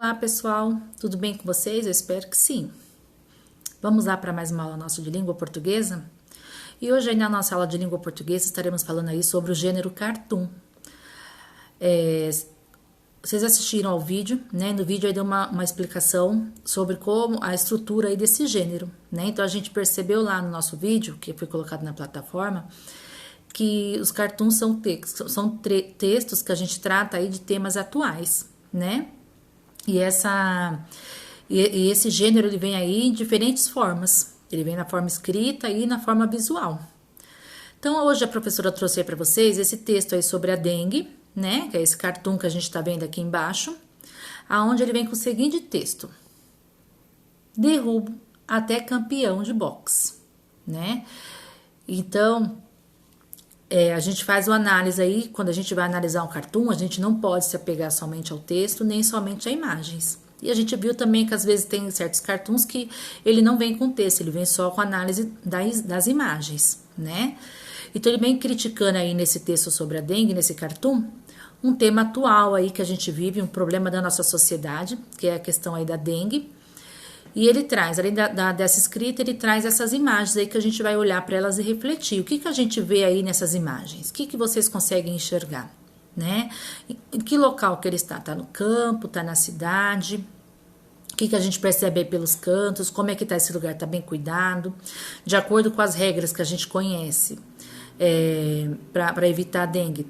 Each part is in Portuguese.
Olá pessoal, tudo bem com vocês? Eu espero que sim. Vamos lá para mais uma aula nossa de língua portuguesa? E hoje aí na nossa aula de língua portuguesa estaremos falando aí sobre o gênero cartoon. Vocês assistiram ao vídeo, né? No vídeo aí deu uma explicação sobre como a estrutura aí desse gênero, né? Então a gente percebeu lá no nosso vídeo, que foi colocado na plataforma, que os cartoons são textos que a gente trata aí de temas atuais, né? E esse gênero ele vem aí em diferentes formas. Ele vem na forma escrita e na forma visual. Então hoje a professora trouxe aí para vocês esse texto aí sobre a dengue, né? Que é esse cartoon que a gente está vendo aqui embaixo, aonde ele vem com o seguinte texto: derrubo até campeão de boxe, né? Então a gente faz uma análise aí, quando a gente vai analisar um cartoon, a gente não pode se apegar somente ao texto, nem somente a imagens. E a gente viu também que às vezes tem certos cartoons que ele não vem com texto, ele vem só com análise das imagens, né? Então ele vem criticando aí nesse texto sobre a dengue, nesse cartoon, um tema atual aí que a gente vive, um problema da nossa sociedade, que é a questão aí da dengue. E ele traz, além dessa escrita, ele traz essas imagens aí que a gente vai olhar para elas e refletir. O que a gente vê aí nessas imagens? O que vocês conseguem enxergar, né? Em que local que ele está? Está no campo? Está na cidade? O que a gente percebe aí pelos cantos? Como é que está esse lugar? Está bem cuidado? De acordo com as regras que a gente conhece para evitar a dengue,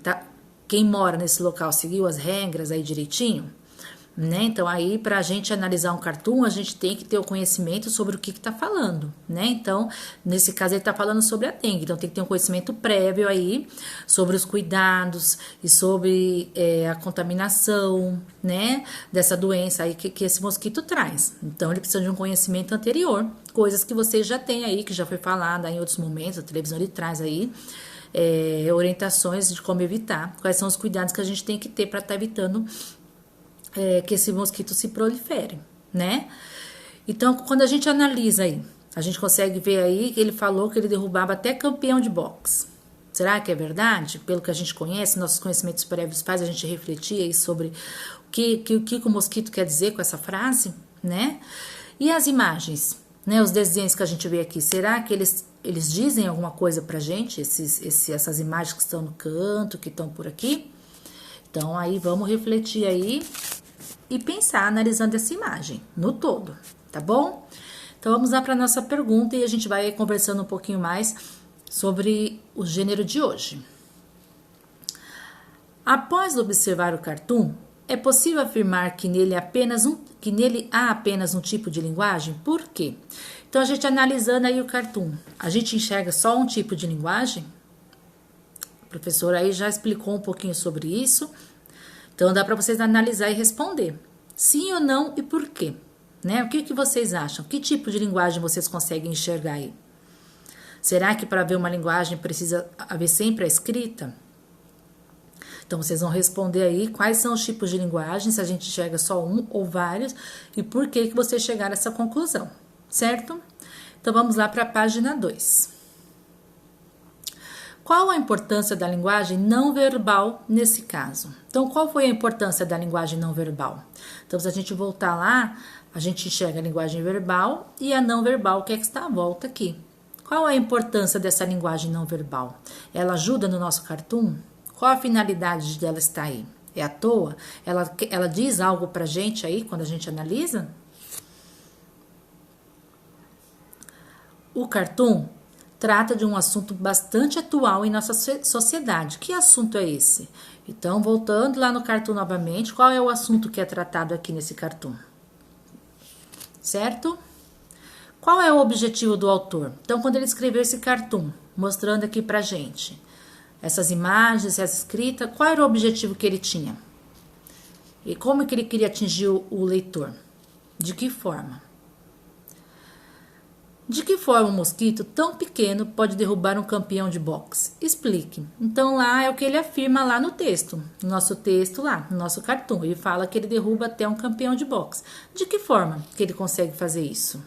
quem mora nesse local seguiu as regras aí direitinho? Né? Então aí para a gente analisar um cartoon a gente tem que ter o conhecimento sobre o que está falando, né? Então nesse caso ele está falando sobre a dengue, então tem que ter um conhecimento prévio aí sobre os cuidados e sobre a contaminação, né? Dessa doença aí que esse mosquito traz. Então ele precisa de um conhecimento anterior, coisas que vocês já têm aí, que já foi falada em outros momentos, a televisão ele traz aí orientações de como evitar, quais são os cuidados que a gente tem que ter para estar evitando que esse mosquito se prolifere, né? Então, quando a gente analisa aí, a gente consegue ver aí que ele falou que ele derrubava até campeão de boxe. Será que é verdade? Pelo que a gente conhece, nossos conhecimentos prévios faz a gente refletir aí sobre o que o mosquito quer dizer com essa frase, né? E as imagens, né? Os desenhos que a gente vê aqui, será que eles dizem alguma coisa pra gente? Essas imagens que estão no canto, que estão por aqui? Então, aí vamos refletir aí e pensar analisando essa imagem no todo, tá bom? Então vamos lá para nossa pergunta e a gente vai conversando um pouquinho mais sobre o gênero de hoje. Após observar o cartoon, é possível afirmar que nele há apenas um tipo de linguagem? Por quê? Então a gente analisando aí o cartoon, a gente enxerga só um tipo de linguagem? O professor aí já explicou um pouquinho sobre isso. Então dá para vocês analisar e responder sim ou não e por quê, né? O que vocês acham? Que tipo de linguagem vocês conseguem enxergar aí? Será que para ver uma linguagem precisa haver sempre a escrita? Então vocês vão responder aí quais são os tipos de linguagem, se a gente enxerga só um ou vários e por que vocês chegaram a essa conclusão, certo? Então vamos lá para a página 2. Qual a importância da linguagem não verbal nesse caso? Então, qual foi a importância da linguagem não verbal? Então, se a gente voltar lá, a gente enxerga a linguagem verbal e a não verbal, que é que está à volta aqui. Qual a importância dessa linguagem não verbal? Ela ajuda no nosso cartoon? Qual a finalidade dela estar aí? É à toa? Ela diz algo pra gente aí, quando a gente analisa? O cartoon trata de um assunto bastante atual em nossa sociedade. Que assunto é esse? Então, voltando lá no cartoon novamente, qual é o assunto que é tratado aqui nesse cartoon? Certo? Qual é o objetivo do autor? Então, quando ele escreveu esse cartoon, mostrando aqui pra gente essas imagens, essa escrita, qual era o objetivo que ele tinha? E como que ele queria atingir o leitor? De que forma? De que forma um mosquito tão pequeno pode derrubar um campeão de boxe? Explique. Então lá é o que ele afirma lá no texto, no nosso texto lá, no nosso cartoon. Ele fala que ele derruba até um campeão de boxe. De que forma que ele consegue fazer isso?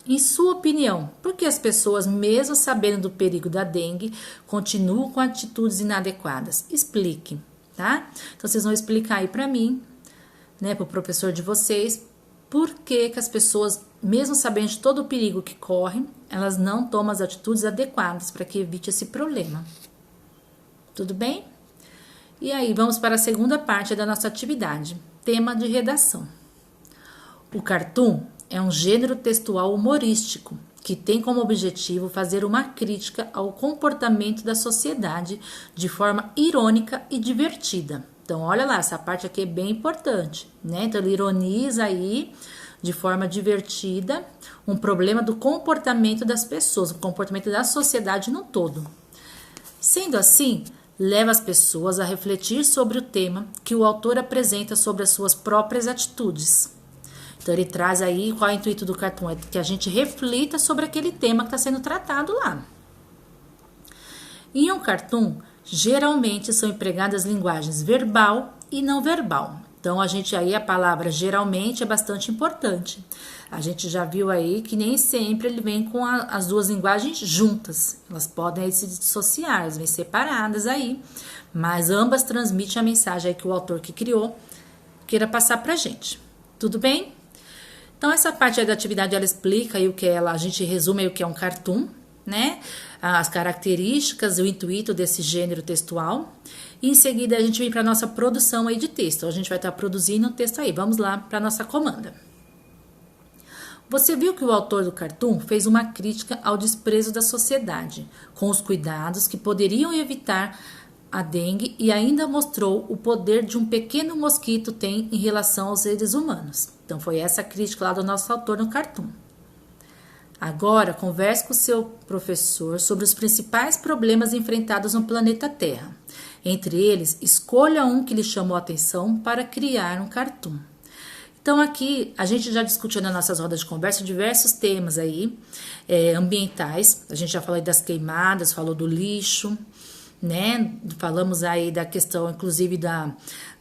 Em sua opinião, por que as pessoas, mesmo sabendo do perigo da dengue, continuam com atitudes inadequadas? Explique. tá? Então, vocês vão explicar aí pra mim, né, pro professor de vocês, por que que as pessoas, mesmo sabendo de todo o perigo que correm, elas não tomam as atitudes adequadas para que evite esse problema. Tudo bem? E aí, vamos para a segunda parte da nossa atividade, tema de redação. O cartoon é um gênero textual humorístico que tem como objetivo fazer uma crítica ao comportamento da sociedade de forma irônica e divertida. Então, olha lá, essa parte aqui é bem importante, né? Então, ele ironiza aí, de forma divertida, um problema do comportamento das pessoas, o comportamento da sociedade no todo. Sendo assim, leva as pessoas a refletir sobre o tema que o autor apresenta sobre as suas próprias atitudes. Então, ele traz aí, qual é o intuito do cartoon? É que a gente reflita sobre aquele tema que está sendo tratado lá. Em um cartoon, geralmente são empregadas linguagens verbal e não verbal. Então, a palavra geralmente é bastante importante. A gente já viu aí que nem sempre ele vem com as duas linguagens juntas. Elas podem aí se dissociar, elas vêm separadas aí, mas ambas transmitem a mensagem aí que o autor que criou queira passar pra gente. Tudo bem? Então, essa parte aí da atividade, ela explica aí a gente resume aí o que é um cartoon, né? As características, o intuito desse gênero textual. E em seguida, a gente vem para a nossa produção aí de texto. A gente vai estar produzindo um texto aí. Vamos lá para a nossa comanda. Você viu que o autor do cartoon fez uma crítica ao desprezo da sociedade, com os cuidados que poderiam evitar a dengue e ainda mostrou o poder de um pequeno mosquito tem em relação aos seres humanos. Então, foi essa crítica lá do nosso autor no cartoon. Agora, converse com o seu professor sobre os principais problemas enfrentados no planeta Terra. Entre eles, escolha um que lhe chamou a atenção para criar um cartoon. Então, aqui, a gente já discutiu nas nossas rodas de conversa diversos temas aí, ambientais. A gente já falou aí das queimadas, falou do lixo, né? Falamos aí da questão, inclusive,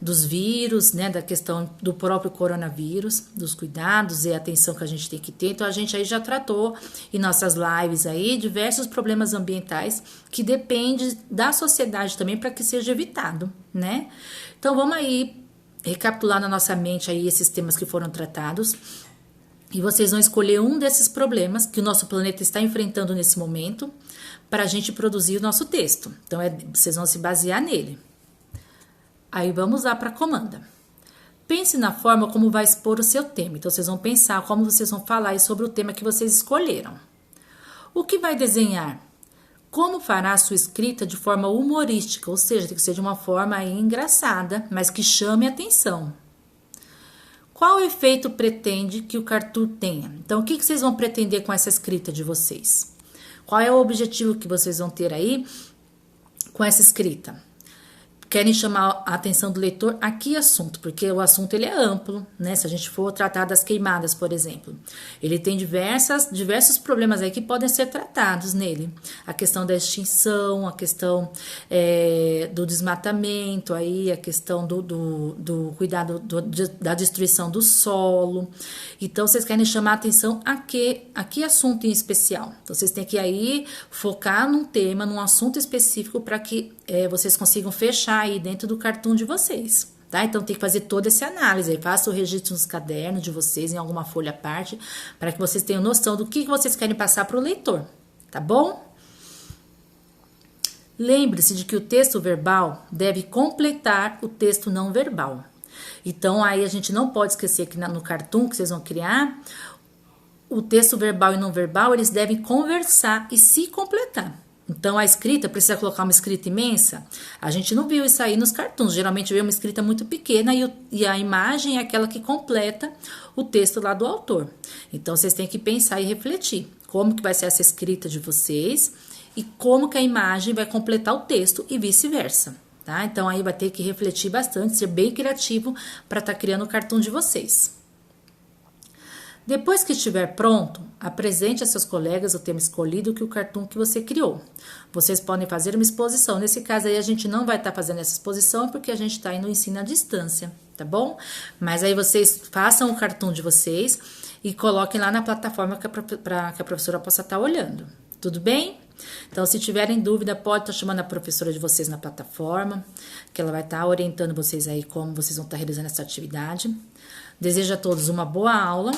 dos vírus, né? Da questão do próprio coronavírus, dos cuidados e a atenção que a gente tem que ter. Então, a gente aí já tratou em nossas lives aí diversos problemas ambientais que dependem da sociedade também para que seja evitado, né? Então, vamos aí recapitular na nossa mente aí esses temas que foram tratados. E vocês vão escolher um desses problemas que o nosso planeta está enfrentando nesse momento para a gente produzir o nosso texto. Então, vocês vão se basear nele. Aí, vamos lá para a comanda. Pense na forma como vai expor o seu tema. Então, vocês vão pensar como vocês vão falar sobre o tema que vocês escolheram. O que vai desenhar? Como fará a sua escrita de forma humorística, ou seja, tem que ser de uma forma aí engraçada, mas que chame a atenção. Qual efeito pretende que o cartoon tenha? Então, o que vocês vão pretender com essa escrita de vocês? Qual é o objetivo que vocês vão ter aí com essa escrita? Querem chamar a atenção do leitor a que assunto? Porque o assunto ele é amplo, né? Se a gente for tratar das queimadas, por exemplo. Ele tem diversos problemas aí que podem ser tratados nele. A questão da extinção, a questão do desmatamento, aí, a questão do cuidado da destruição do solo. Então, vocês querem chamar a atenção a que assunto em especial? Então, vocês têm que aí focar num tema, num assunto específico para que vocês consigam fechar aí dentro do cartoon de vocês, tá? Então tem que fazer toda essa análise aí, faça o registro nos cadernos de vocês, em alguma folha à parte, para que vocês tenham noção do que vocês querem passar para o leitor, tá bom? Lembre-se de que o texto verbal deve completar o texto não verbal. Então aí a gente não pode esquecer que no cartoon que vocês vão criar, o texto verbal e não verbal, eles devem conversar e se completar. Então, a escrita, precisa colocar uma escrita imensa? A gente não viu isso aí nos cartoons. Geralmente vê uma escrita muito pequena e a imagem é aquela que completa o texto lá do autor. Então, vocês têm que pensar e refletir como que vai ser essa escrita de vocês e como que a imagem vai completar o texto e vice-versa, tá? Então, aí vai ter que refletir bastante, ser bem criativo para estar criando o cartoon de vocês. Depois que estiver pronto, apresente a seus colegas o tema escolhido que o cartoon que você criou. Vocês podem fazer uma exposição. Nesse caso aí a gente não vai estar fazendo essa exposição porque a gente está aí no ensino à distância, tá bom? Mas aí vocês façam o cartoon de vocês e coloquem lá na plataforma para que a professora possa estar olhando. Tudo bem? Então, se tiverem dúvida, pode estar chamando a professora de vocês na plataforma, que ela vai estar orientando vocês aí como vocês vão estar realizando essa atividade. Desejo a todos uma boa aula